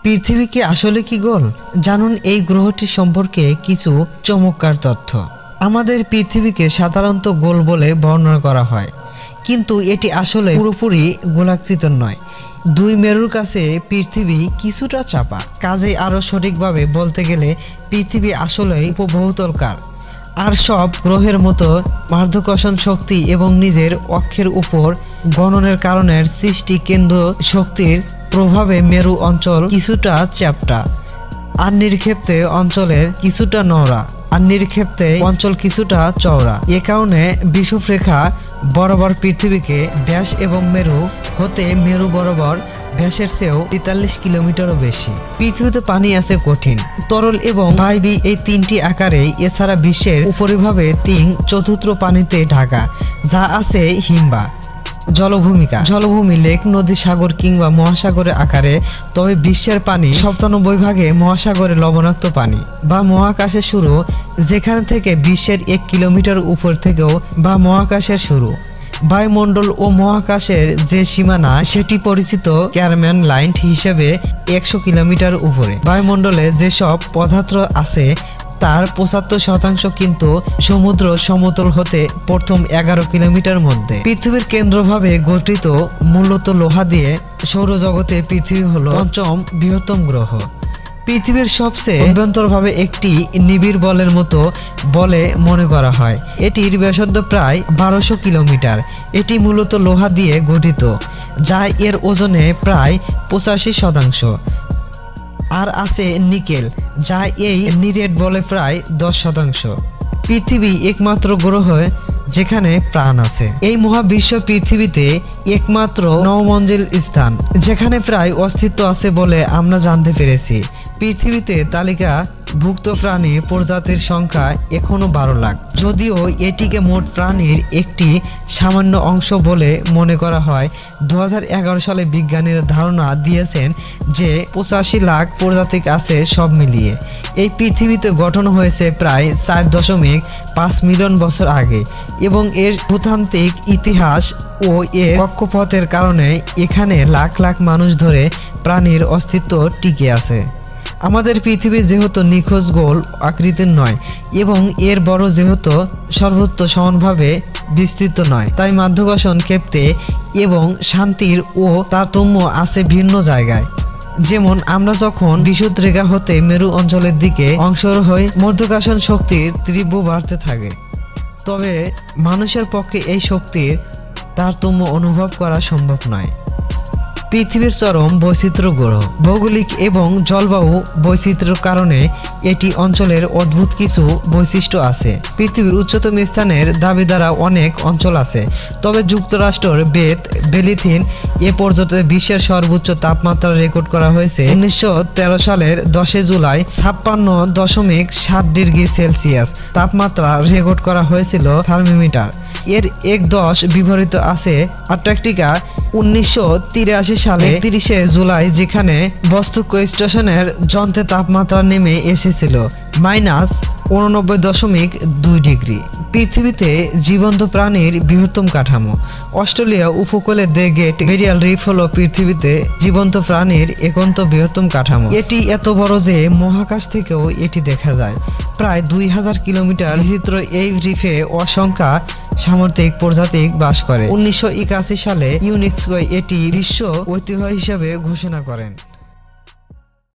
পৃথিবী কি আসলে কি গোল? জানুন এই গ্রহটি সম্পর্কে কিছু চমৎকার তথ্য। আমাদের পৃথিবীকে সাধারণত গোল বলে বর্ণনা করা হয়, কিন্তু এটি আসলে পুরোপুরি গোলাকৃতি নয়। দুই মেরুর কাছে পৃথিবী কিছুটা চাপা। কাজেই আরও সঠিকভাবে বলতে গেলে পৃথিবী আসলে উপবহুতলকার। আর সব গ্রহের মতো মাধ্যাকর্ষণ শক্তি এবং নিজের অক্ষের উপর গণনের কারণে সৃষ্টি কেন্দ্র শক্তির প্রভাবে মেরু অঞ্চল কিছুটা চ্যাপ্টা, আর নিরক্ষেপে অঞ্চলের কিছুটা নওড়া, আর নিরক্ষেপে অঞ্চল কিছুটা চওড়া। এ কারণে বিষুবরেখা বরাবর পৃথিবীকে ব্যাস এবং মেরু হতে মেরু বরাবর ব্যাসের চেয়েও 43 কিলোমিটারও বেশি। পৃথিবীতে পানি আছে কঠিন, তরল এবং বায়বীয় এই তিনটি আকারে। এছাড়া বিশ্বের উপরিভাবে 3/4 পানিতে ঢাকা, যা আছে হিমবাহ জলভূমি, লেক, নদী, সাগর কিংবা মহাসাগরের আকারে। তবে বিশ্বের পানি 97 মহাসাগরে লবণাক্ত পানি বা মহাকাশে শুরু, যেখান থেকে বিশ্বের 1 কিলোমিটার উপর থেকেও বা মহাকাশের শুরু। বায়ুমণ্ডল ও মহাকাশের যে সীমানা, সেটি পরিচিত ক্যারম্যান লাইন হিসেবে 100 কিলোমিটার উপরে। বায়ুমণ্ডলে যেসব পদার্থ আছে তার 75% কিন্তু সমুদ্র সমতল হতে প্রথম 11 কিলোমিটার মধ্যে। পৃথিবীর কেন্দ্রভাবে গঠিত মূলত লোহা দিয়ে। সৌরজগতে পৃথিবী হলো পঞ্চম বৃহত্তম গ্রহ। পৃথিবীর সবচেয়ে অভ্যন্তরভাবে একটি নিবিড় বলের মতো বলে মনে করা হয়। এটির ব্যাসার্ধ প্রায় 1200 কিলোমিটার। এটি মূলত লোহা দিয়ে গঠিত, যা এর ওজনে প্রায় 85%। আর আছে নিকেল, যা এই নিরেট বলে প্রায় 10%। পৃথিবী একমাত্র গ্রহ যেখানে প্রাণ আছে। এই মহাবিশ্ব পৃথিবীতে একমাত্র নবমঞ্জিল স্থান যেখানে প্রায় অস্তিত্ব আছে বলে আমরা জানতে পেরেছি। পৃথিবীতে তালিকাভুক্ত প্রাণী প্রজাতির সংখ্যা এখনো 12 লাখ, যদিও এটিকে মোট প্রাণীর একটি সামান্য অংশ বলে মনে করা হয়। 2011 সালে বিজ্ঞানীরা ধারণা দিয়েছেন যে 85 লাখ প্রজাতি আছে সব মিলিয়ে। এই পৃথিবীতে গঠন হয়েছে প্রায় 4.5 মিলিয়ন বছর আগে, এবং এর ভূতাত্ত্বিক ইতিহাস ও এর কক্ষপথের কারণে এখানে লাখ লাখ মানুষ ধরে প্রাণীর অস্তিত্ব টিকে আছে। আমাদের পৃথিবী যেহেতু নিখোঁজ গোল আকৃতির নয় এবং এর বড় যেহেতু সর্বত্র সমানভাবে বিস্তৃত নয়, তাই মাধ্যাকর্ষণ ক্ষেত্রে এবং শান্তির ও তারতম্য আছে ভিন্ন জায়গায়। যেমন আমরা যখন বিষুবরেখা হতে মেরু অঞ্চলের দিকে অগ্রসর হই, মাধ্যাকর্ষণ শক্তির তীব্র বাড়তে থাকে। তবে মানুষের পক্ষে এই শক্তির তারতম্য অনুভব করা সম্ভব নয়। পৃথিবীর চরম বৈচিত্র্য গ্রহ। ভৌগোলিক এবং জলবায়ু বৈচিত্র্যের কারণে এটি অঞ্চলের অদ্ভুত কিছু বৈশিষ্ট্য আছে। পৃথিবীর উচ্চতম স্থানের দাবিদারা অনেক অঞ্চল আছে, তবে যুক্তরাষ্ট্রের বেলিথিন এ পর্যন্ত বিশ্বের সর্বোচ্চ তাপমাত্রা রেকর্ড করা হয়েছে 1913 সালের 10 জুলাই 56.7 ডিগ্রি সেলসিয়াস তাপমাত্রা রেকর্ড করা হয়েছিল থার্মোমিটার। এর 1.10 বিপরীত আছে আন্টার্কটিকা 1983 সালে 30 জুলাই, যেখানে বস্তুক স্টেশনের যন্ত্রে তাপমাত্রা নেমে এসেছিল -89.2 ডিগ্রি। পৃথিবীতে জীবন্ত প্রাণীর বৃহত্তম কাঠামো। অস্ট্রেলিয়া উপকূলে দ্য গ্রেট ব্যারিয়ার রিফ হলো পৃথিবীতে জীবন্ত প্রাণীর একান্ত বৃহত্তম কাঠামো। এটি এত বড় যে মহাকাশ থেকেও এটি দেখা যায়। প্রায় 2000 কিলোমিটার বিস্তৃত এই রিফে অসংখ্য সামুদ্রিক প্রজাতি বাস করে। 1981 সালে ইউনেস্কো এটি বিশ্ব ঐতিহ্য হিসেবে ঘোষণা করেন।